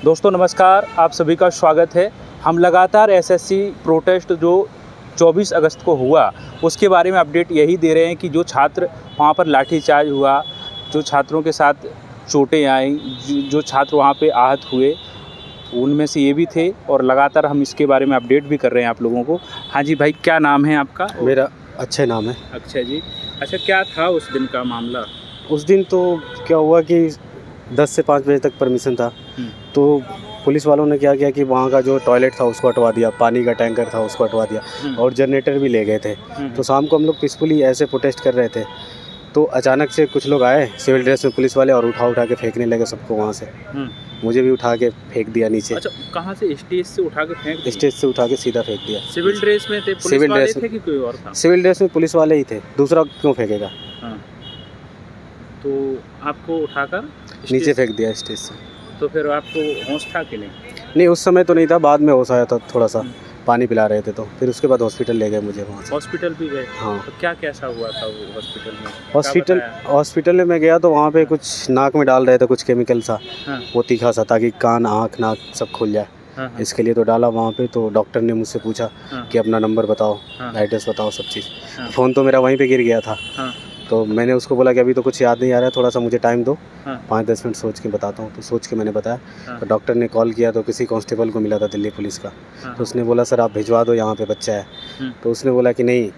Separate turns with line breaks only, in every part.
दोस्तों नमस्कार, आप सभी का स्वागत है। हम लगातार एसएससी प्रोटेस्ट जो 24 अगस्त को हुआ उसके बारे में अपडेट यही दे रहे हैं कि जो छात्र वहाँ पर लाठीचार्ज हुआ, जो छात्रों के साथ चोटें आईं, जो छात्र वहाँ पे आहत हुए उनमें से ये भी थे और लगातार हम इसके बारे में अपडेट भी कर रहे हैं आप लोगों को। हाँ जी भाई, क्या नाम है आपका?
मेरा अक्षय नाम है।
अक्षय जी, अच्छा क्या था उस दिन का मामला?
उस दिन तो क्या हुआ कि 10 से 5 बजे तक परमिशन था, तो पुलिस वालों ने क्या किया कि वहाँ का जो टॉयलेट था उसको हटवा दिया, पानी का टैंकर था उसको हटवा दिया और जनरेटर भी ले गए थे। तो शाम को हम लोग पीसफुली ऐसे प्रोटेस्ट कर रहे थे, तो अचानक से कुछ लोग आए सिविल ड्रेस में पुलिस वाले और उठा के फेंकने लगे सबको वहाँ से। मुझे भी उठा के फेंक दिया नीचे।
अच्छा, कहाँ से? स्टेज से उठा के फेंक दिया?
स्टेज से उठा के सीधा फेंक दिया।
सिविल ड्रेस में थे? पुलिस वाले थे कि कोई और था?
सिविल ड्रेस में पुलिस वाले ही थे, दूसरा क्यों फेंकेगा।
हाँ, तो आपको उठाकर
नीचे फेंक दिया स्टेज से।
तो फिर आपको होश था कि नहीं?
नहीं, उस समय तो नहीं था, बाद में होश आया था थोड़ा सा। पानी पिला रहे थे तो फिर उसके बाद हॉस्पिटल ले गए मुझे वहाँ से।
हॉस्पिटल भी गए?
हाँ।
तो क्या कैसा हुआ था वो हॉस्पिटल में?
हॉस्पिटल में गया तो वहाँ पे कुछ नाक में डाल रहे थे कुछ केमिकल सा।
हाँ।
वो तीखा सा, ताकि कान आँख नाक सब खुल जाए।
हाँ।
इसके लिए तो डाला वहाँ पे। तो डॉक्टर ने मुझसे पूछा कि अपना नंबर बताओ, एड्रेस बताओ, सब चीज़। फ़ोन तो मेरा वहीं पे गिर गया था। तो मैंने उसको बोला कि अभी तो कुछ याद नहीं आ रहा है, थोड़ा सा मुझे टाइम दो, 5-10 मिनट सोच के बताता हूँ। तो सोच के मैंने बताया। तो डॉक्टर ने कॉल किया तो किसी कांस्टेबल को मिला था दिल्ली पुलिस का। तो उसने बोला सर आप भिजवा दो, यहाँ पे बच्चा है। तो उसने बोला कि नहीं,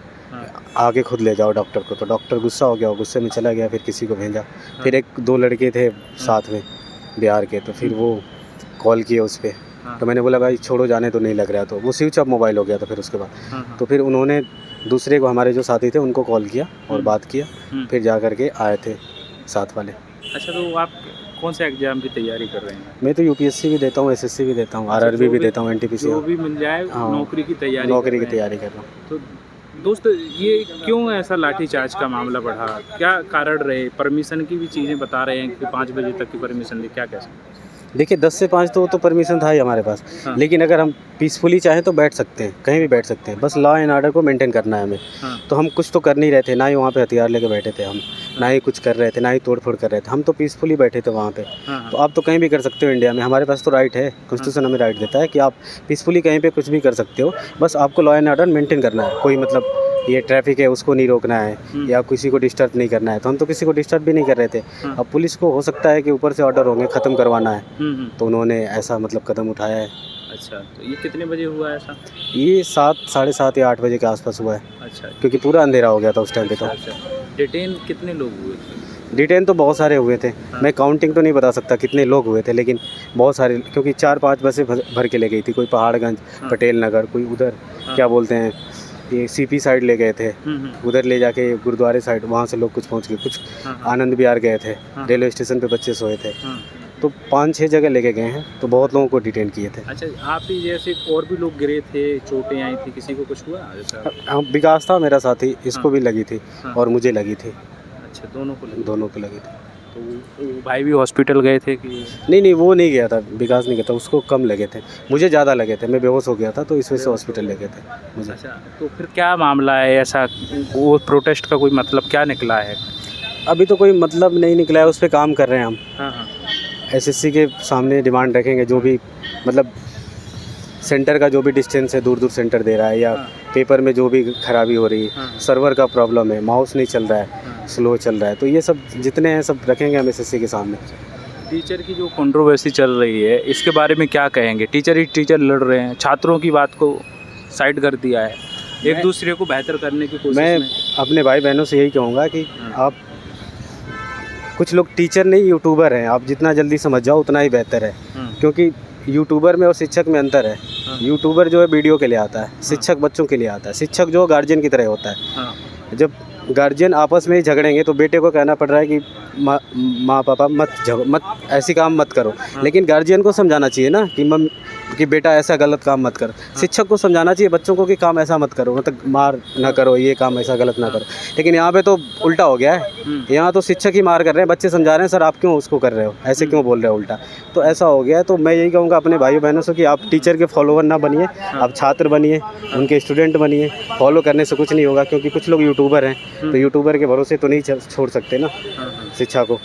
आगे खुद ले जाओ डॉक्टर को। तो डॉक्टर गुस्सा हो गया, गुस्से में चला गया, फिर किसी को भेजा। फिर 1-2 लड़के थे साथ में बिहार के, तो फिर वो कॉल किए उस पर। तो मैंने बोला भाई छोड़ो, जाने तो नहीं लग रहा। तो वो स्विच ऑफ मोबाइल हो गया था। फिर उसके बाद तो फिर उन्होंने दूसरे को, हमारे जो साथी थे उनको कॉल किया और बात किया, फिर जा कर के आए थे साथ वाले।
अच्छा, तो आप कौन से एग्जाम की तैयारी कर रहे हैं?
मैं तो यूपीएससी भी देता हूँ, एसएससी भी देता हूँ, आरआरबी भी देता हूँ, एनटीपीसी
जो भी मिल जाए नौकरी की तैयारी
कर रहा हूँ।
तो दोस्त, ये क्यों ऐसा लाठीचार्ज का मामला बढ़ा? क्या कारण रहे? परमिशन की भी चीज़ें बता रहे हैं कि 5 बजे तक की परमिशन दी, क्या कैसे?
देखिए 10 से 5 तो परमिशन था ही हमारे पास। लेकिन अगर हम पीसफुली चाहें तो बैठ सकते हैं, कहीं भी बैठ सकते हैं, बस लॉ एंड ऑर्डर को मेंटेन करना है हमें। तो हम कुछ तो कर नहीं रहे थे, ना ही वहाँ पे हथियार लेके बैठे थे हम, ना ही कुछ कर रहे थे, ना ही तोड़ फोड़ कर रहे थे। हम तो पीसफुली बैठे थे वहाँ पे। तो आप तो कहीं भी कर सकते हो इंडिया में, हमारे पास तो राइट है, कॉन्स्टिट्यूशन हमें राइट देता है कि आप पीसफुली कहीं पर कुछ भी कर सकते हो। बस आपको लॉ एंड ऑर्डर मेंटेन करना है। कोई मतलब ये ट्रैफिक है उसको नहीं रोकना है या किसी को डिस्टर्ब नहीं करना है। तो हम तो किसी को डिस्टर्ब भी नहीं कर रहे थे। अब पुलिस को हो सकता है कि ऊपर से ऑर्डर होंगे ख़त्म करवाना है, तो उन्होंने ऐसा मतलब कदम उठाया है।
अच्छा, तो ये कितने बजे हुआ ऐसा?
ये 7, साढ़े 7 या 8 बजे के आसपास हुआ है।
अच्छा,
क्योंकि पूरा अंधेरा हो गया था उस टाइम पे। तो
डिटेन कितने लोग हुए थे?
डिटेन तो बहुत सारे हुए थे। मैं काउंटिंग तो नहीं बता सकता कितने लोग हुए थे, लेकिन बहुत सारे, क्योंकि 4-5 बसें भर के ले गई थी। कोई पहाड़गंज, पटेल नगर, कोई उधर क्या बोलते हैं ये सीपी साइड ले गए थे, उधर ले जाके गुरुद्वारे साइड, वहाँ से लोग कुछ पहुँच गए, कुछ आनंद विहार गए थे, रेलवे स्टेशन पे बच्चे सोए थे। तो 5-6 जगह लेके गए हैं, तो बहुत लोगों को डिटेन किए थे।
अच्छा, आप ही जैसे और भी लोग गिरे थे, चोटें आई थी, किसी को कुछ हुआ जैसा?
हाँ, विकास था मेरा साथी, इसको भी लगी थी और मुझे लगी थी।
अच्छा, दोनों को लगी थी। तो वो भाई भी हॉस्पिटल गए थे कि?
नहीं, वो नहीं गया था, विकास नहीं गया था, उसको कम लगे थे, मुझे ज़्यादा लगे थे। मैं बेहोश हो गया था, तो इस वजह से हॉस्पिटल ले गए थे मुझे।
अच्छा, तो फिर क्या मामला है ऐसा? वो प्रोटेस्ट का कोई मतलब क्या निकला है?
अभी तो कोई मतलब नहीं निकला है, उस पर काम कर रहे हैं हम।
हाँ।
एसएससी के सामने डिमांड रखेंगे, जो भी मतलब सेंटर का जो भी डिस्टेंस है, दूर सेंटर दे रहा है, या पेपर में जो भी खराबी हो रही है, सर्वर का प्रॉब्लम है, माउस नहीं चल रहा है, स्लो चल रहा है, तो ये सब जितने हैं सब रखेंगे हम एसएससी के सामने।
टीचर की जो कंट्रोवर्सी चल रही है, इसके बारे में क्या कहेंगे? टीचर लड़ रहे हैं, छात्रों की बात को साइड कर दिया है, एक दूसरे को बेहतर करने की कोशिश
मैं
में।
अपने भाई बहनों से यही कहूँगा कि आप, कुछ लोग टीचर नहीं यूट्यूबर हैं, आप जितना जल्दी समझ जाओ उतना ही बेहतर है। क्योंकि यूट्यूबर में और शिक्षक में अंतर है। यूट्यूबर जो है वीडियो के लिए आता है, शिक्षक बच्चों के लिए आता है। शिक्षक जो गार्जियन की तरह होता है। जब गार्जियन आपस में ही झगड़ेंगे तो बेटे को कहना पड़ रहा है कि माँ पापा मत ऐसी काम मत करो, लेकिन गार्जियन को समझाना चाहिए ना कि बेटा ऐसा गलत काम मत कर। शिक्षक को समझाना चाहिए बच्चों को कि काम ऐसा मत करो, मतलब मार ना करो, ये काम ऐसा गलत ना करो। लेकिन यहाँ पे तो उल्टा हो गया है, यहाँ तो शिक्षक ही मार कर रहे हैं, बच्चे समझा रहे हैं सर आप क्यों उसको कर रहे हो, ऐसे क्यों बोल रहे हो उल्टा। तो ऐसा हो गया है। तो मैं यही कहूँगा अपने भाइयों बहनों से कि आप टीचर के फॉलोवर ना बनिए, आप छात्र बनिए, उनके स्टूडेंट बनिए। फॉलो करने से कुछ नहीं होगा, क्योंकि कुछ लोग यूट्यूबर हैं, तो यूट्यूबर के भरोसे तो नहीं छोड़ सकते ना शिक्षा को।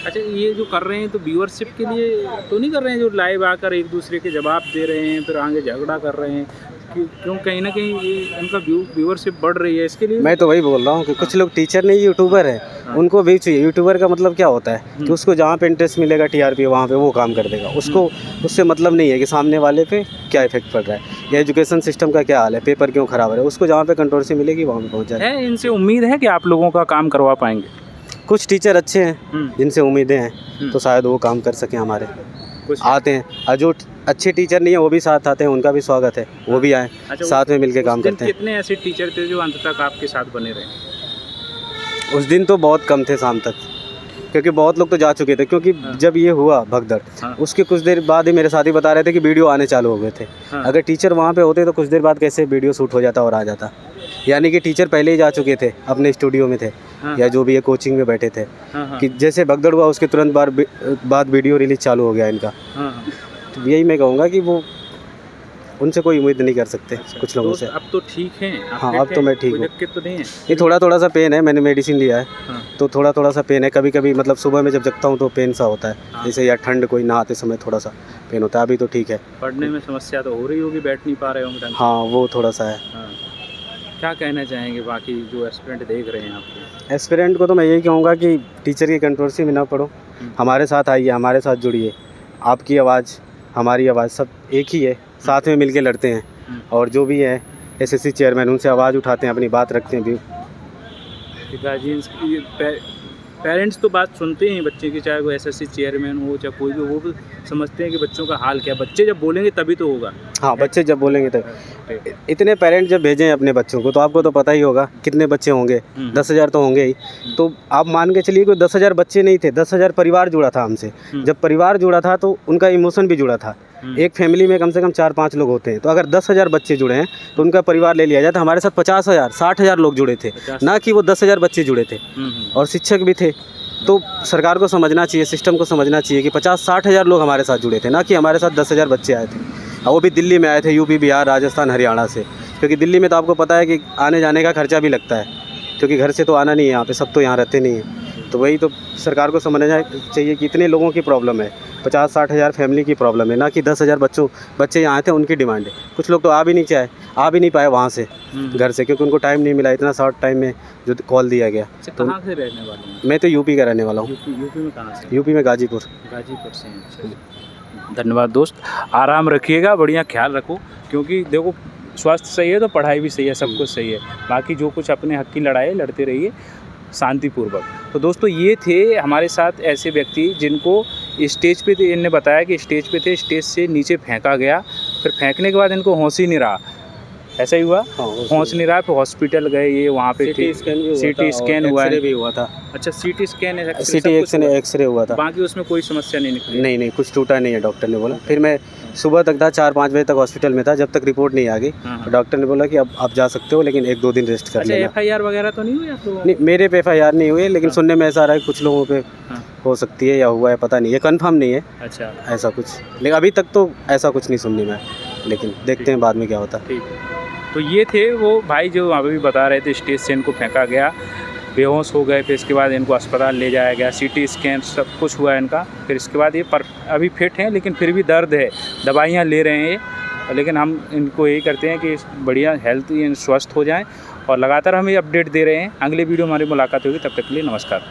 अच्छा, ये जो कर रहे हैं तो व्यूअरशिप के लिए तो नहीं कर रहे हैं, जो लाइव आकर एक दूसरे के जवाब दे रहे हैं फिर आगे झगड़ा कर रहे हैं, क्यों कहीं ना कहीं ये इनका व्यूअरशिप बढ़ रही है इसके लिए?
मैं तो वही बोल रहा हूँ कि कुछ लोग टीचर नहीं यूट्यूबर हैं, उनको भी चाहिए। यूट्यूबर का मतलब क्या होता है कि उसको जहाँ पे इंटरेस्ट मिलेगा टीआरपी वहाँ पे वो काम कर देगा, उसको उससे मतलब नहीं है कि सामने वाले पे क्या इफेक्ट पड़ रहा है या एजुकेशन सिस्टम का क्या हाल है, पेपर क्यों खराब है, उसको जहाँ पे कंट्रोवर्सी मिलेगी वहाँ पे पहुँच जाए।
है इनसे उम्मीद है कि आप लोगों का काम करवा पाएंगे?
कुछ टीचर अच्छे हैं जिनसे उम्मीदें हैं, तो शायद वो काम कर सकें हमारे,
कुछ
आते हैं। और जो अच्छे टीचर नहीं है वो भी साथ आते हैं, उनका भी स्वागत है, वो भी आए,
अच्छा,
साथ में मिलके काम
उस दिन
करते हैं।
कितने ऐसे टीचर थे जो अंत तक आपके साथ बने रहे?
उस दिन तो बहुत कम थे शाम तक, क्योंकि बहुत लोग तो जा चुके थे, क्योंकि जब ये हुआ भगदड़ उसके कुछ देर बाद ही मेरे साथी बता रहे थे कि वीडियो आने चालू हो गए थे। अगर टीचर वहाँ पे होते तो कुछ देर बाद कैसे वीडियो शूट हो जाता और आ जाता, यानी कि टीचर पहले ही जा चुके थे, अपने स्टूडियो में थे या जो भी ये कोचिंग में बैठे थे, कि जैसे भगदड़ हुआ उसके तुरंत बाद वीडियो रिलीज चालू हो गया इनका। तो यही मैं कहूँगा कि वो उनसे कोई उम्मीद नहीं कर सकते।
अच्छा,
कुछ लोगों
तो
से।
अब तो ठीक हैं?
हाँ, अब तो मैं ठीक हूँ।
दिक्कत तो नहीं है?
ये थोड़ा सा पेन है, मैंने मेडिसिन लिया है, तो थोड़ा सा पेन है। कभी कभी मतलब सुबह में जब जगता हूँ तो पेन सा होता है, जैसे या ठंड कोई नहाते समय थोड़ा सा पेन होता है। अभी तो ठीक है।
पढ़ने में समस्या तो हो रही होगी, बैठ नहीं पा रहे होंगे?
हाँ, वो थोड़ा सा है।
क्या कहना चाहेंगे बाकी जो एस्पिरेंट देख रहे हैं आपको?
एस्पिरेंट को तो मैं यही कहूँगा कि टीचर की कंट्रोवर्सी में ना पढ़ो, हमारे साथ आइए, हमारे साथ जुड़िए। आपकी आवाज़ हमारी आवाज़ सब एक ही है, साथ में मिलके लड़ते हैं। और जो भी है एसएससी चेयरमैन, उनसे आवाज़ उठाते हैं, अपनी बात रखते हैं भी।
गार्जियंस पेरेंट्स तो बात सुनते हैं बच्चे की, चाहे वो एसएससी चेयरमैन हो चाहे कोई भी, वो भी समझते हैं कि बच्चों का हाल क्या है। बच्चे जब बोलेंगे तभी तो होगा।
हाँ, बच्चे जब बोलेंगे तब। इतने पेरेंट जब भेजें अपने बच्चों को, तो आपको तो पता ही होगा कितने बच्चे होंगे, 10,000 तो होंगे ही। तो आप मान के चलिए कोई 10,000 बच्चे नहीं थे, 10,000 परिवार जुड़ा था हमसे। जब परिवार जुड़ा था तो उनका इमोशन भी जुड़ा था। एक फैमिली में कम से कम 4-5 लोग होते हैं, तो अगर 10,000 बच्चे जुड़े हैं तो उनका परिवार ले लिया जाए। तो हमारे साथ 50,000 60,000 लोग जुड़े थे, ना कि वो 10,000 बच्चे जुड़े थे। और शिक्षक भी थे। तो सरकार को समझना चाहिए, सिस्टम को समझना चाहिए कि 50-60,000 लोग हमारे साथ जुड़े थे, ना कि हमारे साथ 10,000 बच्चे आए थे। और वो भी दिल्ली में आए थे, यूपी, बिहार, राजस्थान, हरियाणा से। क्योंकि दिल्ली में तो आपको पता है कि आने जाने का खर्चा भी लगता है, क्योंकि घर से तो आना नहीं है, यहाँ पे सब तो यहाँ रहते नहीं हैं। तो वही तो सरकार को समझना चाहिए कि इतने लोगों की प्रॉब्लम है, 50-60,000 फैमिली की प्रॉब्लम है, ना कि 10,000 बच्चे यहाँ थे उनकी डिमांड है। कुछ लोग तो आ भी नहीं पाए वहाँ से, घर से, क्योंकि उनको टाइम नहीं मिला इतना शॉर्ट टाइम में जो कॉल दिया गया।
तो कहाँ से रहने वाले हैं?
मैं तो यूपी का रहने वाला हूँ।
यूपी में कहाँ से?
यूपी में गाजीपुर
से हैं। अच्छा। धन्यवाद दोस्त, आराम रखिएगा, बढ़िया ख्याल रखो, क्योंकि देखो स्वास्थ्य सही है तो पढ़ाई भी सही है, सब कुछ सही है। बाकी जो कुछ अपने हक की लड़ाई लड़ते रहिए शांतिपूर्वक। तो दोस्तों ये थे हमारे साथ ऐसे व्यक्ति जिनको स्टेज पे थे, इनने बताया कि स्टेज पे थे, स्टेज से नीचे फेंका गया, फिर फेंकने के बाद इनको होश ही नहीं रहा, ऐसा ही हुआ। होश नहीं रहा, फिर हॉस्पिटल गए, ये वहाँ पे
सीटी स्कैन हुआ
भी
हुआ था।
अच्छा, सीटी स्कैन
एक्सरे हुआ था।
बाकी उसमें कोई समस्या नहीं निकली?
नहीं, कुछ टूटा नहीं है, डॉक्टर ने बोला। फिर मैं सुबह तक था, 4-5 बजे तक हॉस्पिटल में था, जब तक रिपोर्ट नहीं आ गई। तो डॉक्टर ने बोला कि अब आप जा सकते हो, लेकिन 1-2 दिन रेस्ट कर लेना।
एफआईआर वगैरह तो नहीं हुई आप लोगों?
नहीं, मेरे पे एफआईआर नहीं हुई, लेकिन सुनने में ऐसा आ रहा है कुछ लोगों पे हो सकती है या हुआ है, पता नहीं है, कंफर्म नहीं है।
अच्छा,
ऐसा कुछ, लेकिन अभी तक तो ऐसा कुछ नहीं सुनने में, लेकिन देखते हैं बाद में क्या होता है।
ठीक है। तो ये थे वो भाई जो अभी भी बता रहे थे, स्टेज से इनको फेंका गया, बेहोश हो गए, फिर इसके बाद इनको अस्पताल ले जाया गया, सीटी स्कैन सब कुछ हुआ इनका। फिर इसके बाद ये अभी फिट हैं, लेकिन फिर भी दर्द है, दवाइयाँ ले रहे हैं ये। लेकिन हम इनको यही करते हैं कि बढ़िया हेल्थ स्वस्थ हो जाएं, और लगातार हम ये अपडेट दे रहे हैं। अगले वीडियो हमारी मुलाकात होगी, तब तक के लिए नमस्कार।